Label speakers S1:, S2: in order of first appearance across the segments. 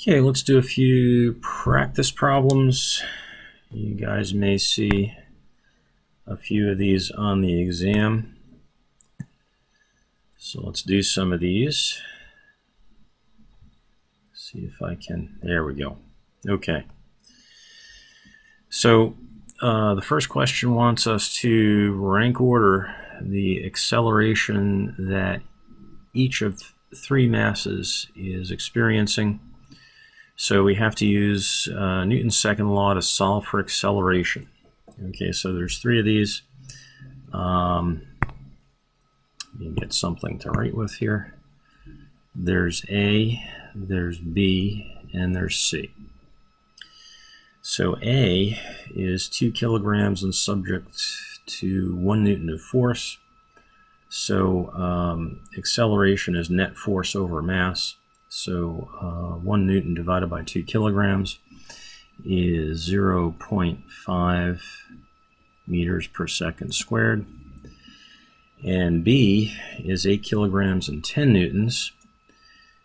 S1: Okay, let's do a few practice problems. You guys may see a few of these on the exam. So let's do some of these. See if I can, there we go. Okay. So the first question wants us to rank order the acceleration that each of three masses is experiencing. So we have to use Newton's second law to solve for acceleration. Okay, so there's three of these. Let me get something to write with here. There's A, there's B, and there's C. So A is 2 kilograms and subject to 1 Newton of force. So acceleration is net force over mass. So 1 Newton divided by 2 kilograms is 0.5 meters per second squared. And B is 8 kilograms and 10 newtons.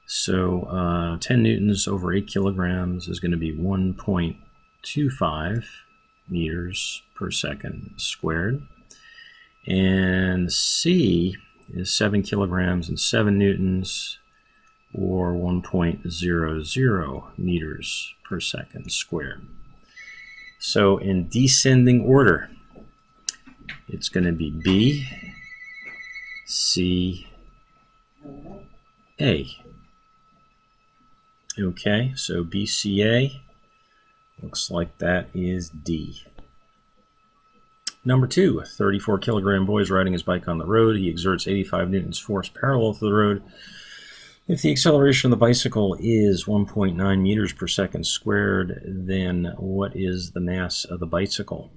S1: So 10 newtons over 8 kilograms is going to be 1.25 meters per second squared. And C is 7 kilograms and 7 newtons, or 1.00 meters per second squared. So in descending order, it's going to be B, C, A. Okay, so BCA looks like that is D. Number 2, a 34 kilogram boy is riding his bike on the road. He exerts 85 newtons force parallel to the road. If the acceleration of the bicycle is 1.9 meters per second squared, then what is the mass of the bicycle?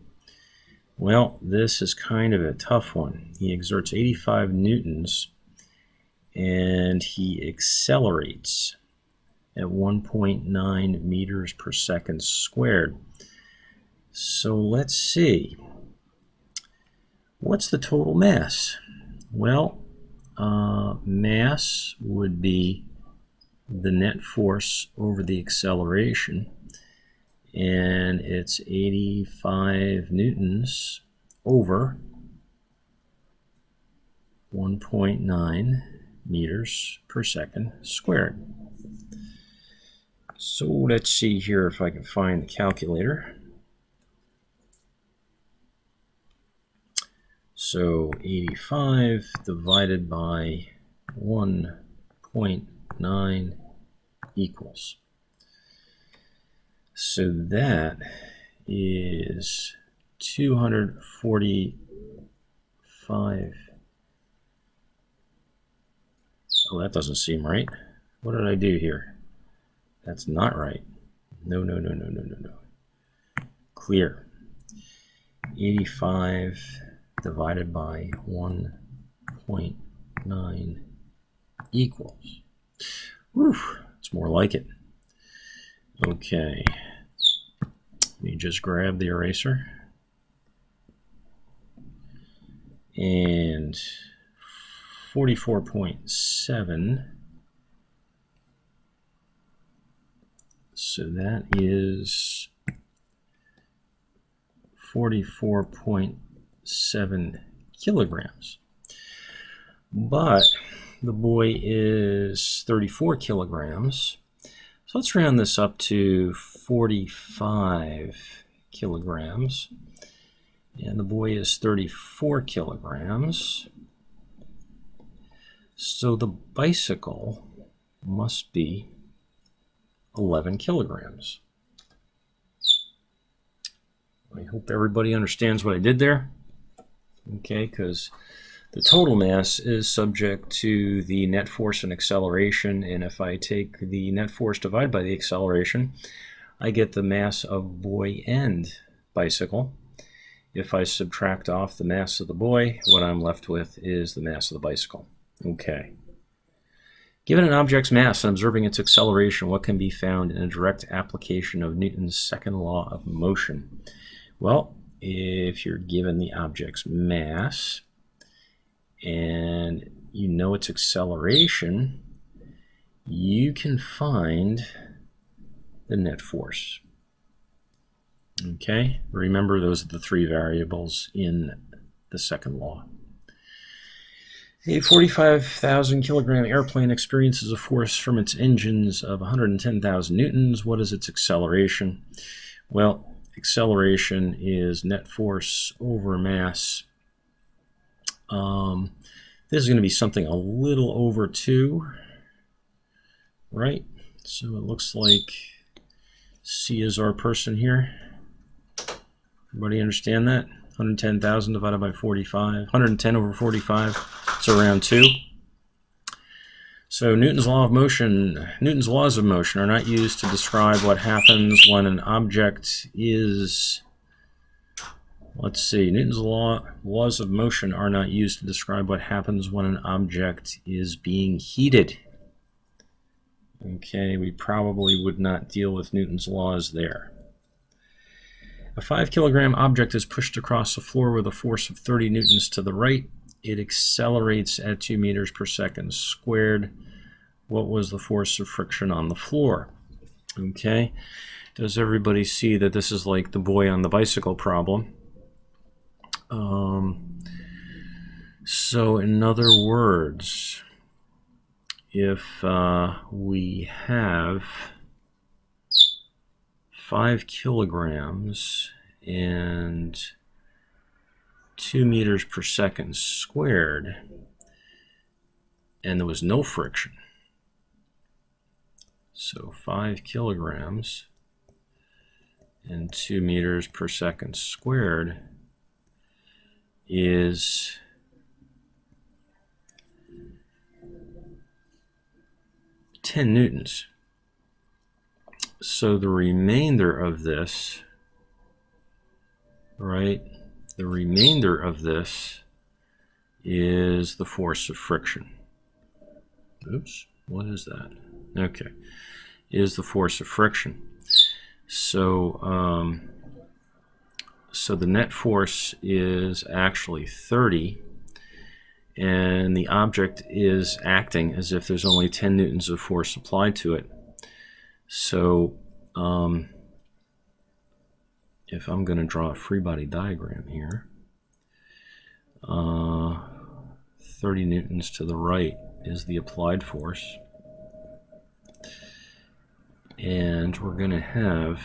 S1: Well, this is kind of a tough one. He exerts 85 newtons and he accelerates at 1.9 meters per second squared. So let's see. What's the total mass? Well, mass would be the net force over the acceleration, and it's 85 newtons over 1.9 meters per second squared. So let's see here if I can find the calculator. So 85 divided by 1.9 equals. So that is 245. Oh, that doesn't seem right. What did I do here? That's not right. No. Clear. 85 divided by 1.9 equals. Whew, it's more like it. Okay, let me just grab the eraser. And 44.7. So that is 44.7 kilograms. But the boy is 34 kilograms. So let's round this up to 45 kilograms. And the boy is 34 kilograms. So the bicycle must be 11 kilograms. I hope everybody understands what I did there. Okay, because the total mass is subject to the net force and acceleration, and if I take the net force divided by the acceleration, I get the mass of boy and bicycle. If I subtract off the mass of the boy, what I'm left with is the mass of the bicycle. Okay. Given an object's mass and observing its acceleration, what can be found in a direct application of Newton's second law of motion? Well, if you're given the object's mass and you know its acceleration, you can find the net force. Okay, remember those are the three variables in the second law. A 45,000 kilogram airplane experiences a force from its engines of 110,000 newtons. What is its acceleration? Well, acceleration is net force over mass. This is going to be something a little over 2, right? So it looks like C is our person here. Everybody understand that? 110,000 divided by 45. 110 over 45, so around 2. So Newton's laws of motion are not used to describe what happens when an object is, let's see, Newton's laws of motion are not used to describe what happens when an object is being heated. Okay, we probably would not deal with Newton's laws there. A 5 kilogram object is pushed across the floor with a force of 30 newtons to the right. It accelerates at 2 meters per second squared. What was the force of friction on the floor? Okay, does everybody see that this is like the boy on the bicycle problem? So in other words, if we have 5 kilograms and 2 meters per second squared, and there was no friction, so 5 kilograms and 2 meters per second squared is 10 newtons. So the remainder of this, right, the remainder of this is the force of friction. Oops, what is that? Okay, is the force of friction. So, so the net force is actually 30, and the object is acting as if there's only 10 newtons of force applied to it. So if I'm going to draw a free body diagram here, 30 newtons to the right is the applied force, and we're going to have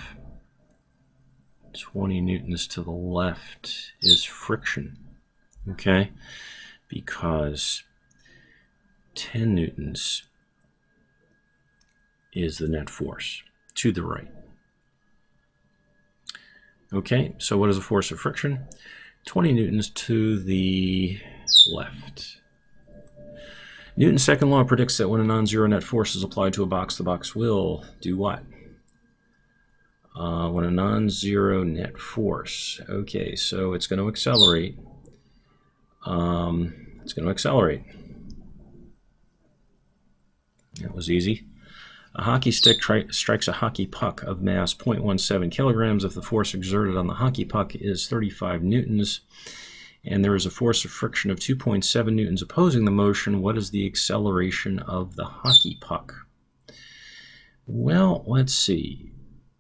S1: 20 newtons to the left is friction, okay, because 10 newtons is the net force to the right. Okay, so what is the force of friction? 20 newtons to the left. Newton's second law predicts that when a non-zero net force is applied to a box, the box will do what? When a non-zero net force, okay, so it's going to accelerate. It's going to accelerate. That was easy. A hockey stick strikes a hockey puck of mass 0.17 kilograms if the force exerted on the hockey puck is 35 newtons, and there is a force of friction of 2.7 newtons opposing the motion. What is the acceleration of the hockey puck? Well, let's see.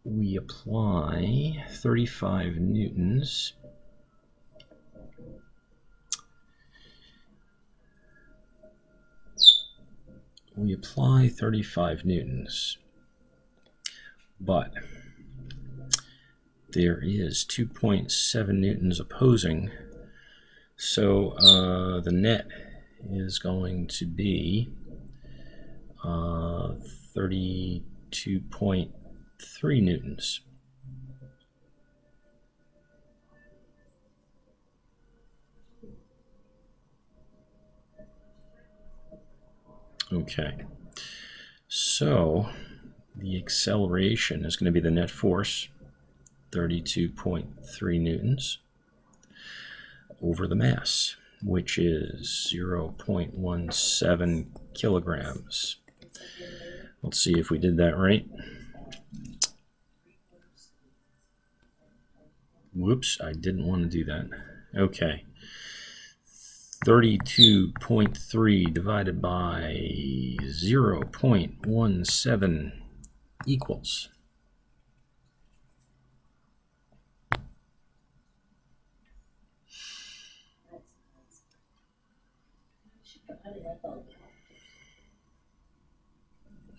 S1: We apply 35 newtons. We apply 35 newtons, but there is 2.7 newtons opposing, so the net is going to be 32.3 newtons. Okay, so the acceleration is going to be the net force, 32.3 newtons, over the mass, which is 0.17 kilograms. Let's see if we did that right. Whoops, I didn't want to do that. Okay. 32.3 divided by 0.17 equals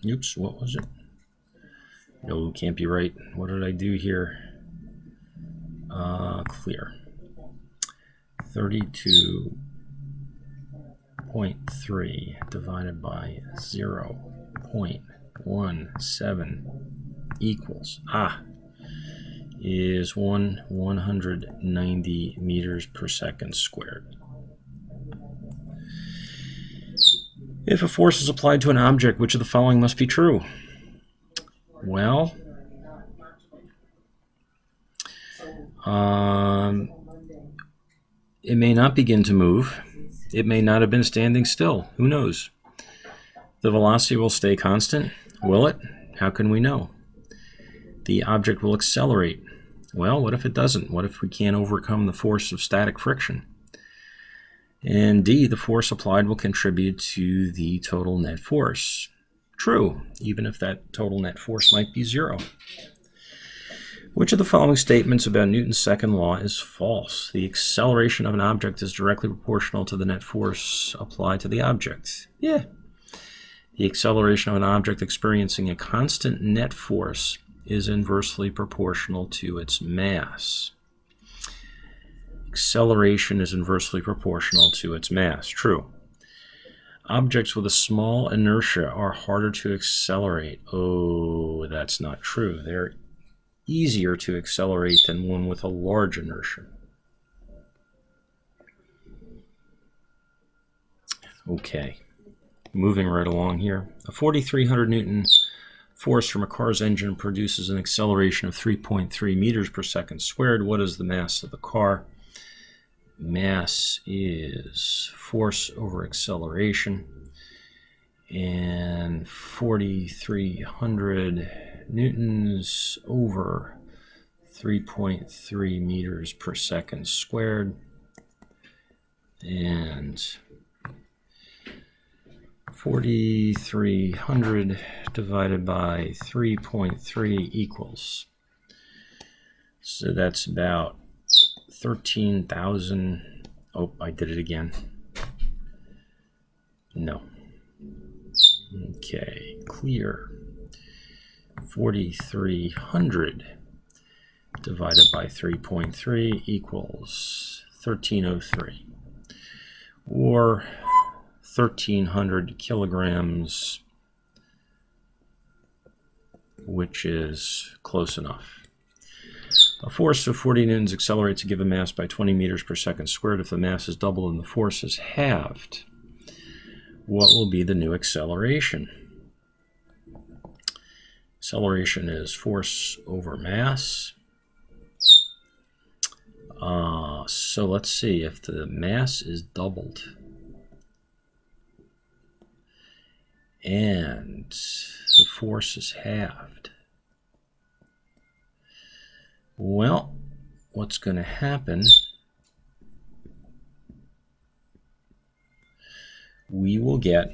S1: Oops, what was it? No, can't be right. What did I do here? Clear. 32.3 divided by 0.17 equals, is 190 meters per second squared. If a force is applied to an object, which of the following must be true? Well, it may not begin to move. It may not have been standing still. Who knows? The velocity will stay constant. Will it? How can we know? The object will accelerate. Well, what if it doesn't? What if we can't overcome the force of static friction? And D, the force applied will contribute to the total net force. True, even if that total net force might be zero. Which of the following statements about Newton's second law is false? The acceleration of an object is directly proportional to the net force applied to the object. Yeah. The acceleration of an object experiencing a constant net force is inversely proportional to its mass. Acceleration is inversely proportional to its mass. True. Objects with a small inertia are harder to accelerate. Oh, that's not true. They're easier to accelerate than one with a large inertia. Okay, moving right along here. A 4,300 Newton force from a car's engine produces an acceleration of 3.3 meters per second squared. What is the mass of the car? Mass is force over acceleration, and 4,300 newtons over 3.3 meters per second squared, and 4,300 divided by 3.3 equals, so that's about 13,000. Oh, I did it again. No. Okay, clear. 4,300 divided by 3.3 equals 1,303, or 1,300 kilograms, which is close enough. A force of 40 newtons accelerates a given mass by 20 meters per second squared. If the mass is doubled and the force is halved, what will be the new acceleration? Acceleration is force over mass. So let's see, if the mass is doubled and the force is halved, well, what's going to happen, we will get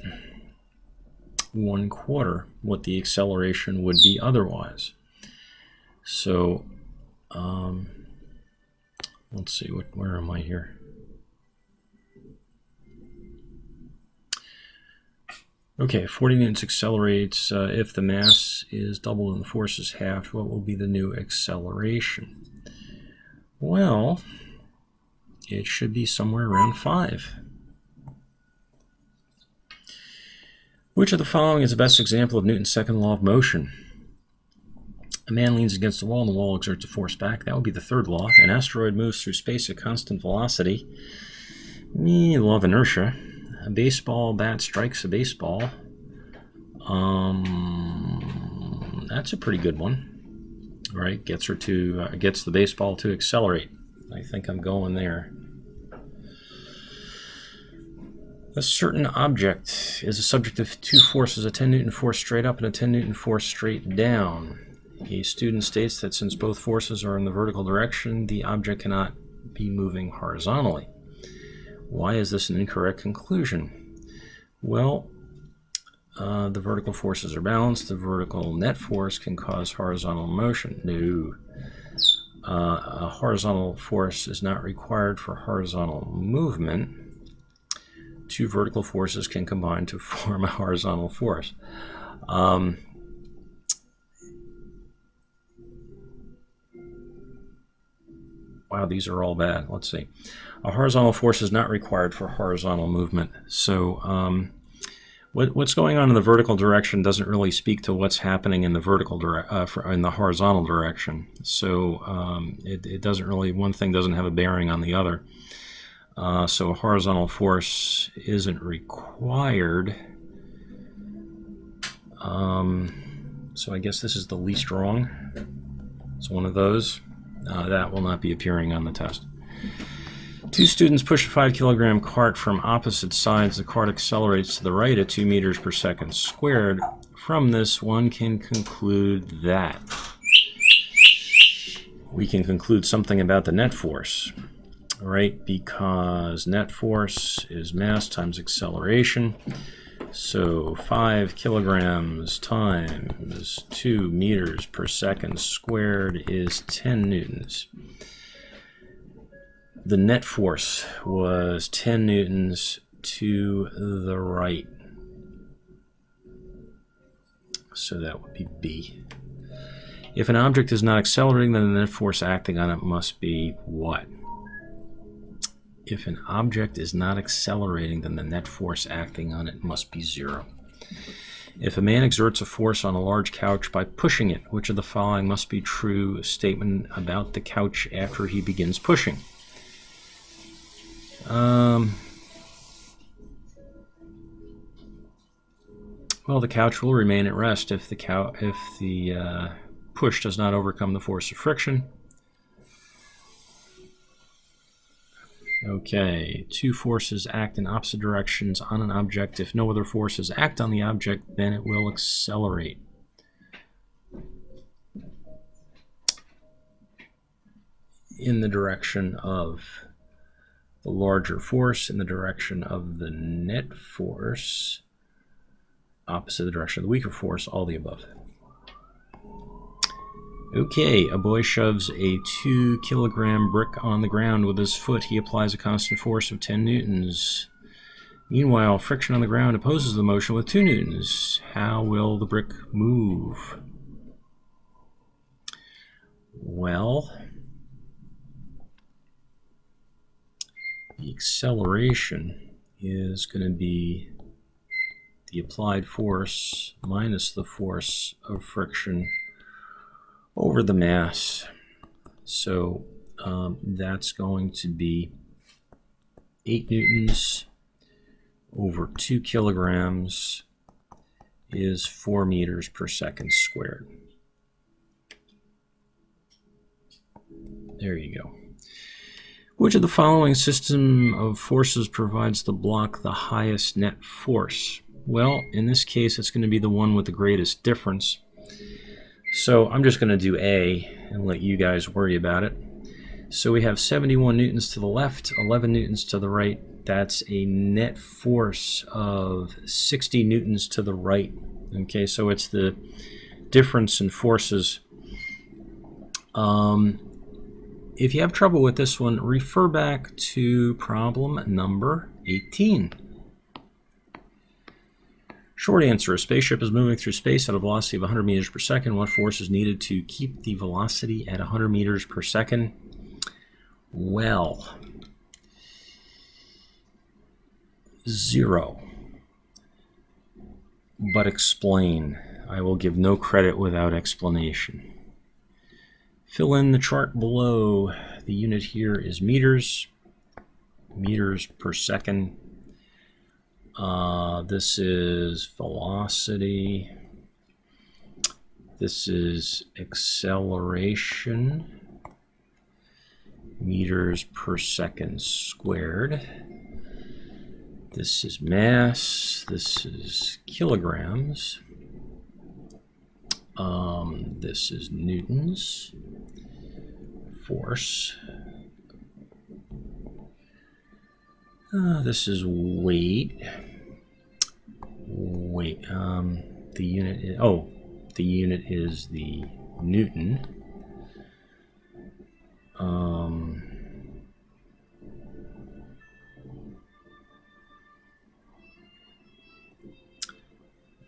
S1: 1/4 what the acceleration would be otherwise. So let's see, where am I here? Okay, 40 newtons accelerates. If the mass is doubled and the force is halved, what will be the new acceleration? Well, it should be somewhere around 5. Which of the following is the best example of Newton's second law of motion? A man leans against a wall and the wall exerts a force back. That would be the third law. An asteroid moves through space at constant velocity. Law of inertia. A baseball bat strikes a baseball. That's a pretty good one. All right, gets the baseball to accelerate. I think I'm going there. A certain object is a subject of two forces, a 10 Newton force straight up and a 10 Newton force straight down. A student states that since both forces are in the vertical direction, the object cannot be moving horizontally. Why is this an incorrect conclusion? Well, the vertical forces are balanced. The vertical net force can cause horizontal motion. No. A horizontal force is not required for horizontal movement. two vertical forces can combine to form a horizontal force. Wow, these are all bad. Let's see. A horizontal force is not required for horizontal movement. So what's going on in the vertical direction doesn't really speak to what's happening in the in the horizontal direction. So it doesn't really, one thing doesn't have a bearing on the other. So a horizontal force isn't required. So I guess this is the least wrong. It's one of those. That will not be appearing on the test. Two students push a 5-kilogram cart from opposite sides. The cart accelerates to the right at 2 meters per second squared. From this, one can conclude that. We can conclude something about the net force, right? Because net force is mass times acceleration. So 5 kilograms times 2 meters per second squared is 10 newtons. The net force was 10 newtons to the right. So that would be B. If an object is not accelerating, then the net force acting on it must be what? If an object is not accelerating, then the net force acting on it must be 0. If a man exerts a force on a large couch by pushing it, which of the following must be true statement about the couch after he begins pushing? Well, the couch will remain at rest if the push does not overcome the force of friction. Okay, two forces act in opposite directions on an object. If no other forces act on the object, then it will accelerate. In the direction of the larger force, in the direction of the net force, opposite the direction of the weaker force, all the above. Okay, a boy shoves a 2-kilogram brick on the ground with his foot. He applies a constant force of 10 newtons. Meanwhile, friction on the ground opposes the motion with 2 newtons. How will the brick move? Well, the acceleration is going to be the applied force minus the force of friction over the mass. So that's going to be 8 newtons over 2 kilograms is 4 meters per second squared. There you go. Which of the following system of forces provides the block the highest net force? Well, in this case, it's going to be the one with the greatest difference. So I'm just going to do A and let you guys worry about it. So we have 71 newtons to the left, 11 newtons to the right. That's a net force of 60 newtons to the right. Okay, so it's the difference in forces. If you have trouble with this one, refer back to problem number 18. Short answer, a spaceship is moving through space at a velocity of 100 meters per second. What force is needed to keep the velocity at 100 meters per second? Well, 0. But explain. I will give no credit without explanation. Fill in the chart below. The unit here is meters. Meters per second. This is velocity. This is acceleration. Meters per second squared. This is mass. This is kilograms. This is newtons. Force. This is weight. The unit is, the unit is the Newton.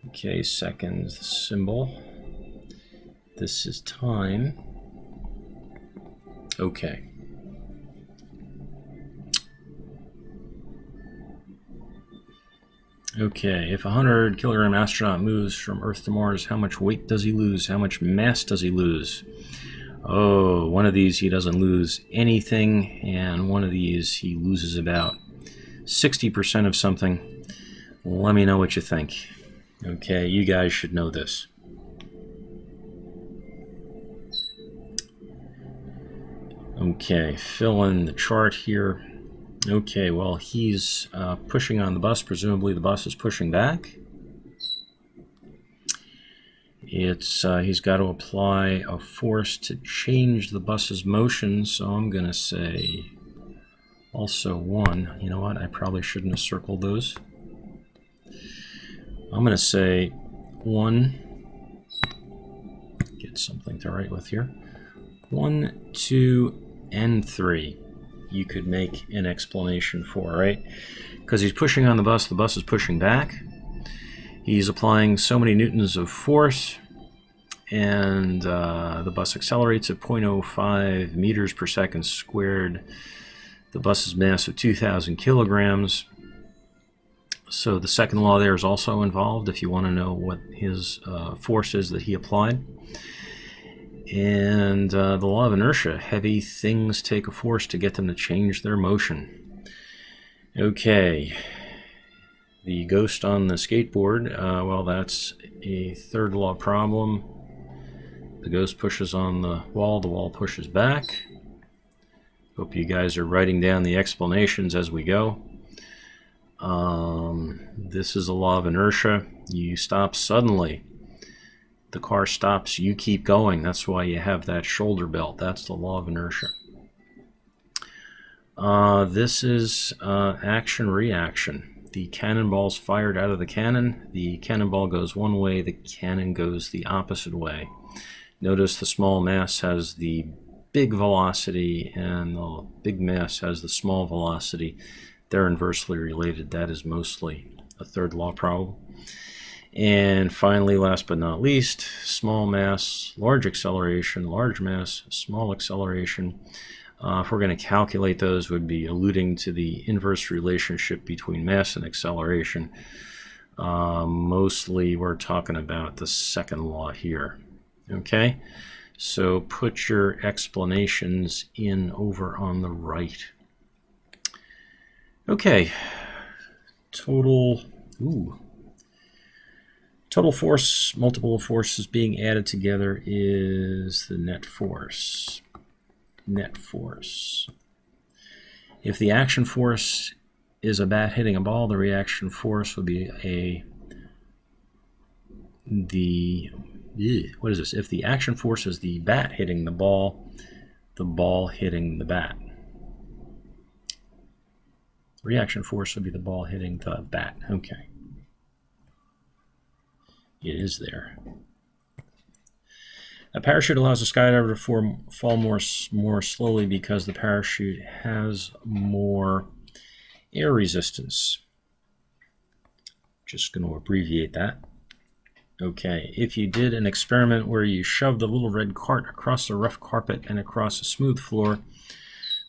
S1: Okay, second symbol. This is time. Okay. Okay, if a 100-kilogram astronaut moves from Earth to Mars, how much weight does he lose? How much mass does he lose? Oh, one of these he doesn't lose anything, and one of these he loses about 60% of something. Let me know what you think. Okay, you guys should know this. Okay, fill in the chart here. Okay, well, he's pushing on the bus. Presumably the bus is pushing back. He's got to apply a force to change the bus's motion, so I'm going to say also 1. You know what? I probably shouldn't have circled those. I'm going to say 1. Get something to write with here. 1, 2, and 3. You could make an explanation for, right? Because he's pushing on the bus is pushing back. He's applying so many newtons of force, and the bus accelerates at 0.05 meters per second squared. The bus's mass of 2,000 kilograms. So the second law there is also involved if you want to know what his force is that he applied. And the law of inertia, heavy things take a force to get them to change their motion. Okay, the ghost on the skateboard, well, that's a third law problem. The ghost pushes on the wall pushes back. Hope you guys are writing down the explanations as we go. This is a law of inertia. You stop suddenly. The car stops, you keep going. That's why you have that shoulder belt. That's the law of inertia. This is action-reaction. The cannonball's fired out of the cannon. The cannonball goes one way, the cannon goes the opposite way. Notice the small mass has the big velocity and the big mass has the small velocity. They're inversely related. That is mostly a third law problem. And finally, last but not least, small mass, large acceleration, large mass, small acceleration. If we're going to calculate those, would be alluding to the inverse relationship between mass and acceleration. Mostly we're talking about the second law here. Okay, so put your explanations in over on the right. Okay, total force, multiple forces being added together is the net force. Net force. If the action force is a bat hitting a ball, the reaction force would be what is this? If the action force is the bat hitting the ball hitting the bat. Reaction force would be the ball hitting the bat. Okay. It is there. A parachute allows a skydiver to fall more slowly because the parachute has more air resistance. Just going to abbreviate that. Okay, if you did an experiment where you shoved a little red cart across a rough carpet and across a smooth floor,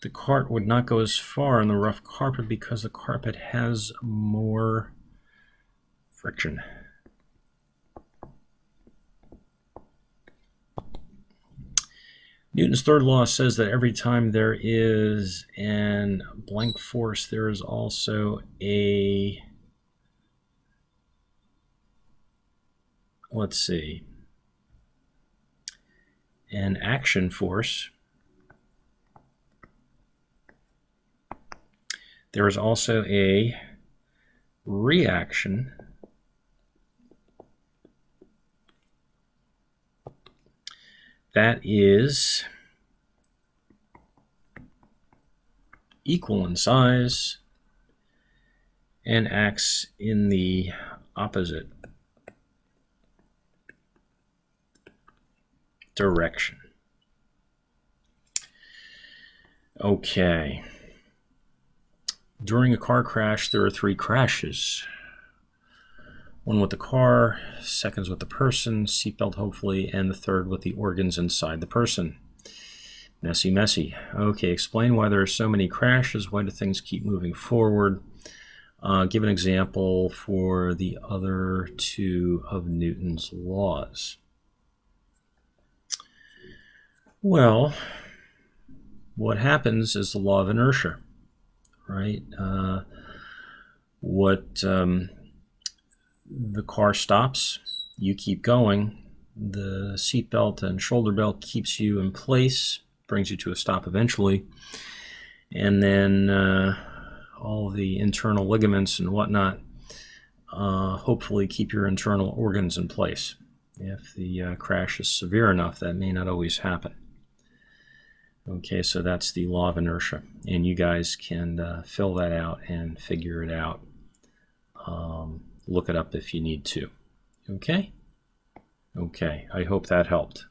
S1: the cart would not go as far on the rough carpet because the carpet has more friction. Newton's third law says that every time there is an blank force, there is also a, let's see, an action force. There is also a reaction. That is equal in size and acts in the opposite direction. Okay. During a car crash, there are 3 crashes. one with the car, second's with the person, seatbelt hopefully, and the third with the organs inside the person. Messy, messy. Okay, explain why there are so many crashes. Why do things keep moving forward? Give an example for the other two of Newton's laws. Well, what happens is the law of inertia, right? The car stops, you keep going, the seatbelt and shoulder belt keeps you in place, brings you to a stop eventually, and then all the internal ligaments and whatnot hopefully keep your internal organs in place. If the crash is severe enough, that may not always happen. Okay, so that's the law of inertia, and you guys can fill that out and figure it out. Look it up if you need to. Okay? Okay, I hope that helped.